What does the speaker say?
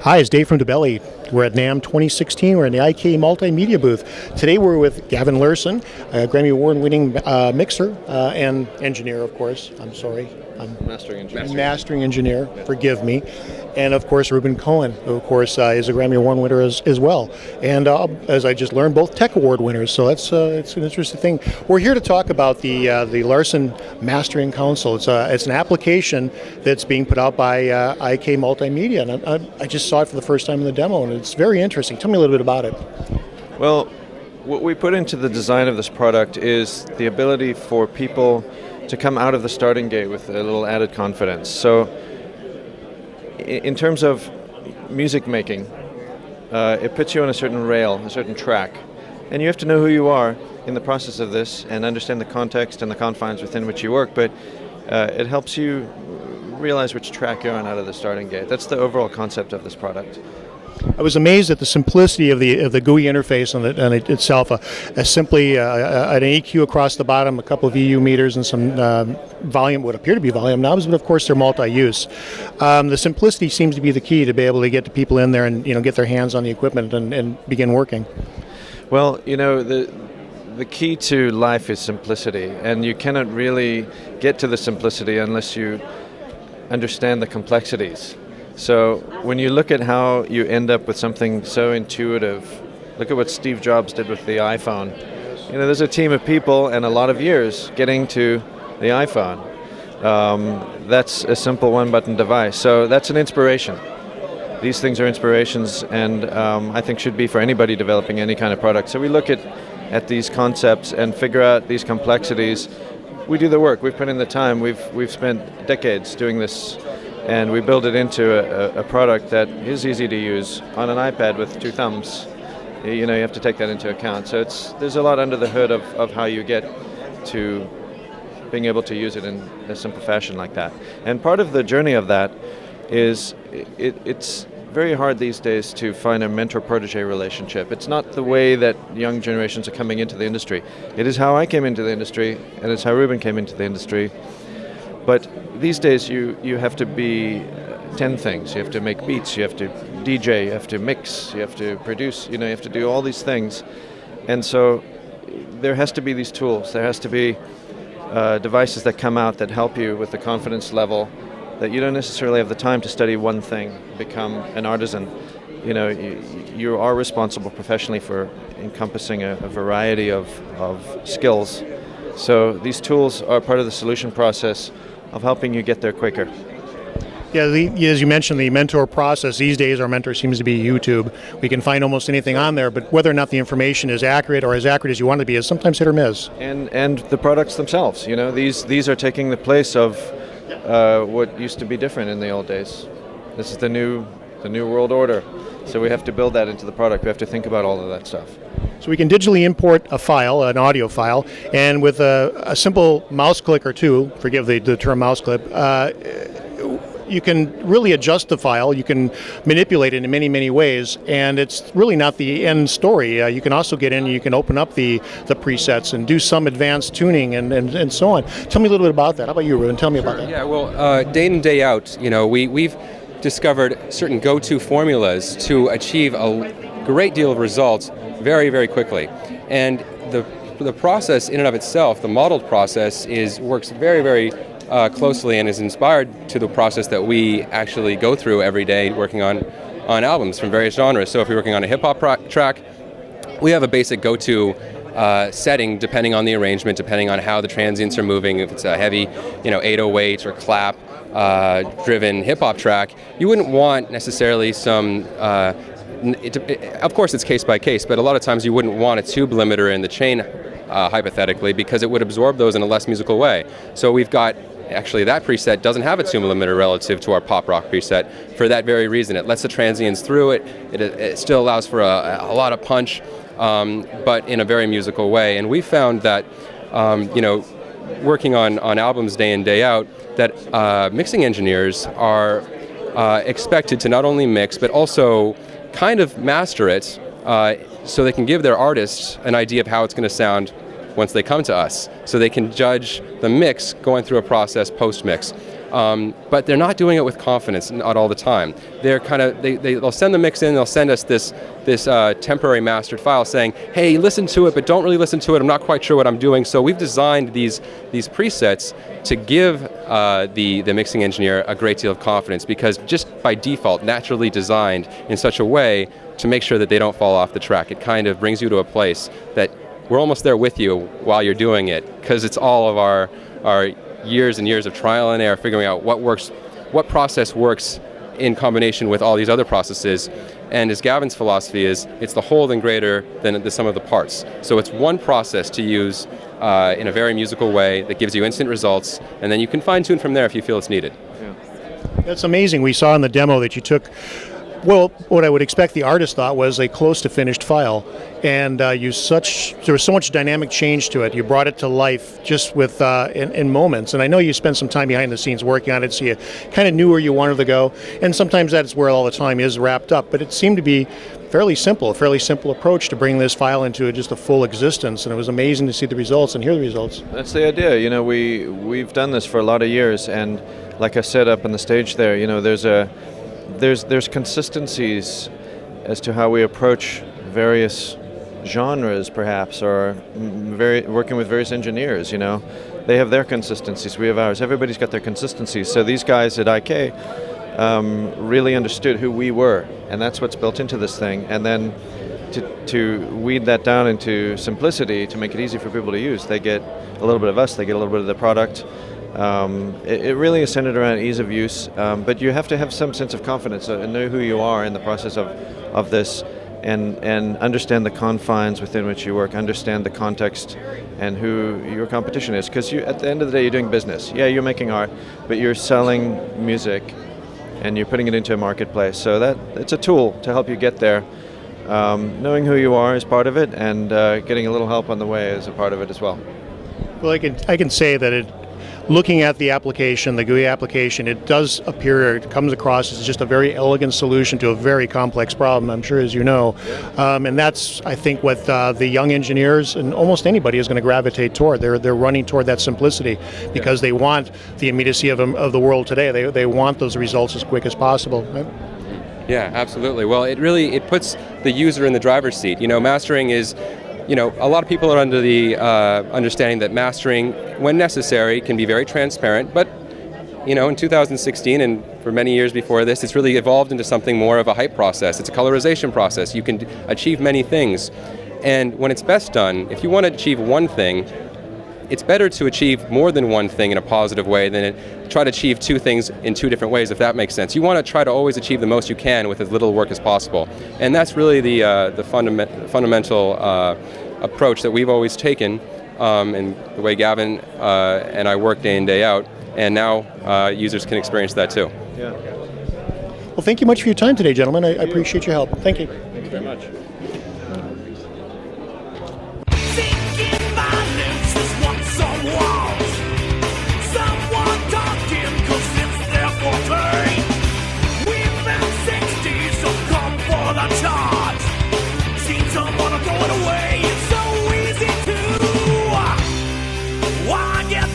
Hi, it's Dave from DaBelly. We're at NAMM 2016. We're in the IK Multimedia booth. Today we're with Gavin Lurssen, a Grammy Award winning mixer and engineer, of course. I'm mastering engineer, yeah. Forgive me. And of course, Reuben Cohen, who of course is a Grammy Award winner as well. And as I just learned, both Tech Award winners. So it's an interesting thing. We're here to talk about the Lurssen Mastering Console. It's an application that's being put out by IK Multimedia, and I just saw it for the first time in the demo, and it's very interesting. Tell me a little bit about it. Well, what we put into the design of this product is the ability for people to come out of the starting gate with a little added confidence. So in terms of music making, it puts you on a certain rail, a certain track, and you have to know who you are in the process of this and understand the context and the confines within which you work, but it helps you realize which track you're on out of the starting gate. That's the overall concept of this product. I was amazed at the simplicity of the GUI interface on it itself. Simply an EQ across the bottom, a couple of EU meters, and some volume, what appear to be volume knobs, but of course they're multi-use. The simplicity seems to be the key to be able to get the people in there and get their hands on the equipment and begin working. Well, the key to life is simplicity, and you cannot really get to the simplicity unless you understand the complexities. So when you look at how you end up with something so intuitive, look at what Steve Jobs did with the iPhone. There's a team of people and a lot of years getting to the iPhone. That's a simple one-button device. So that's an inspiration. These things are inspirations, and I think should be for anybody developing any kind of product. So we look at these concepts and figure out these complexities. We do the work. We've put in the time. We've spent decades doing this. And we build it into a product that is easy to use on an iPad with two thumbs. You have to take that into account. So there's a lot under the hood of how you get to being able to use it in a simple fashion like that. And part of the journey of that is it's very hard these days to find a mentor-protege relationship. It's not the way that young generations are coming into the industry. It is how I came into the industry, and it's how Reuben came into the industry. But these days you have to be 10 things. You have to make beats, you have to DJ, you have to mix, you have to produce, you have to do all these things. And so there has to be these tools. There has to be devices that come out that help you with the confidence level that you don't necessarily have the time to study one thing, become an artisan. You are responsible professionally for encompassing a variety of skills. So these tools are part of the solution process of helping you get there quicker. Yeah, as you mentioned, the mentor process, these days our mentor seems to be YouTube. We can find almost anything on there, but whether or not the information is accurate or as accurate as you want it to be is sometimes hit or miss. And the products themselves, these are taking the place of what used to be different in the old days. This is the new world order. So we have to build that into the product. We have to think about all of that stuff. So we can digitally import a file, an audio file, and with a simple mouse click or two, forgive the term mouse click, you can really adjust the file. You can manipulate it in many, many ways, and it's really not the end story. You can also get in and you can open up the presets and do some advanced tuning and so on. Tell me a little bit about that. How about you, Reuben? Tell me about that. Yeah, well, day in, day out, we've discovered certain go-to formulas to achieve a great deal of results very, very quickly. And the process in and of itself, the modeled process, works very, very closely and is inspired to the process that we actually go through every day working on albums from various genres. So if you're working on a hip-hop track, we have a basic go-to setting depending on the arrangement, depending on how the transients are moving. If it's a heavy 808 or clap driven hip-hop track, you wouldn't want necessarily some of course it's case by case, but a lot of times you wouldn't want a tube limiter in the chain hypothetically, because it would absorb those in a less musical way. So we've got, actually that preset doesn't have a tube limiter relative to our pop rock preset for that very reason. It lets the transients through it. It still allows for a lot of punch, but in a very musical way. And we found that working on albums day in, day out, that mixing engineers are expected to not only mix, but also kind of master it so they can give their artists an idea of how it's going to sound once they come to us. So they can judge the mix going through a process post-mix. but they're not doing it with confidence, not all the time. They're they'll send the mix in, they'll send us this temporary mastered file saying, hey, listen to it, but don't really listen to it, I'm not quite sure what I'm doing. So we've designed these presets to give the mixing engineer a great deal of confidence, because just by default, naturally designed in such a way to make sure that they don't fall off the track. It kind of brings you to a place that we're almost there with you while you're doing it, because it's all of our years and years of trial and error, figuring out what works, what process works in combination with all these other processes. And as Gavin's philosophy is, it's the whole than greater than the sum of the parts. So it's one process to use in a very musical way that gives you instant results, and then you can fine-tune from there if you feel it's needed. Yeah. That's amazing. We saw in the demo that you took, well, what I would expect the artist thought was a close to finished file, and there was so much dynamic change to it. You brought it to life just with in moments. And I know you spent some time behind the scenes working on it, so you kind of knew where you wanted to go. And sometimes that's where all the time is wrapped up. But it seemed to be a fairly simple approach to bring this file into just a full existence. And it was amazing to see the results and hear the results. That's the idea. You know, we've done this for a lot of years, and like I said up on the stage there, you know, there's consistencies as to how we approach various genres, perhaps, or working with various engineers. You know, they have their consistencies, we have ours. Everybody's got their consistencies. So these guys at IK really understood who we were, and that's what's built into this thing. And then to weed that down into simplicity to make it easy for people to use, they get a little bit of us, they get a little bit of the product. It really is centered around ease of use, but you have to have some sense of confidence and know who you are in the process of this, and understand the confines within which you work, understand the context and who your competition is, because at the end of the day you're doing business. Yeah, you're making art, but you're selling music and you're putting it into a marketplace, so that it's a tool to help you get there. Knowing who you are is part of it, and getting a little help on the way is a part of it as well. Well, I can say that looking at the application, the GUI application, it does appear, it comes across as just a very elegant solution to a very complex problem, I'm sure, as you know. And that's, I think, what the young engineers and almost anybody is going to gravitate toward. They're running toward that simplicity because they want the immediacy of the world today. They want those results as quick as possible. Right? Yeah, absolutely. Well, it puts the user in the driver's seat. You know, mastering is, you know, a lot of people are under the understanding that mastering, when necessary, can be very transparent, but, you know, in 2016 and for many years before this, it's really evolved into something more of a hype process. It's a colorization process. You can achieve many things. And when it's best done, if you want to achieve one thing, it's better to achieve more than one thing in a positive way than try to achieve two things in two different ways, if that makes sense. You want to try to always achieve the most you can with as little work as possible. And that's really the fundamental approach that we've always taken, and the way Gavin and I work day in, day out, and now users can experience that too. Yeah. Well, thank you much for your time today, gentlemen. I appreciate your help. Thank you. Thanks very much. Away, it's so easy to. Why get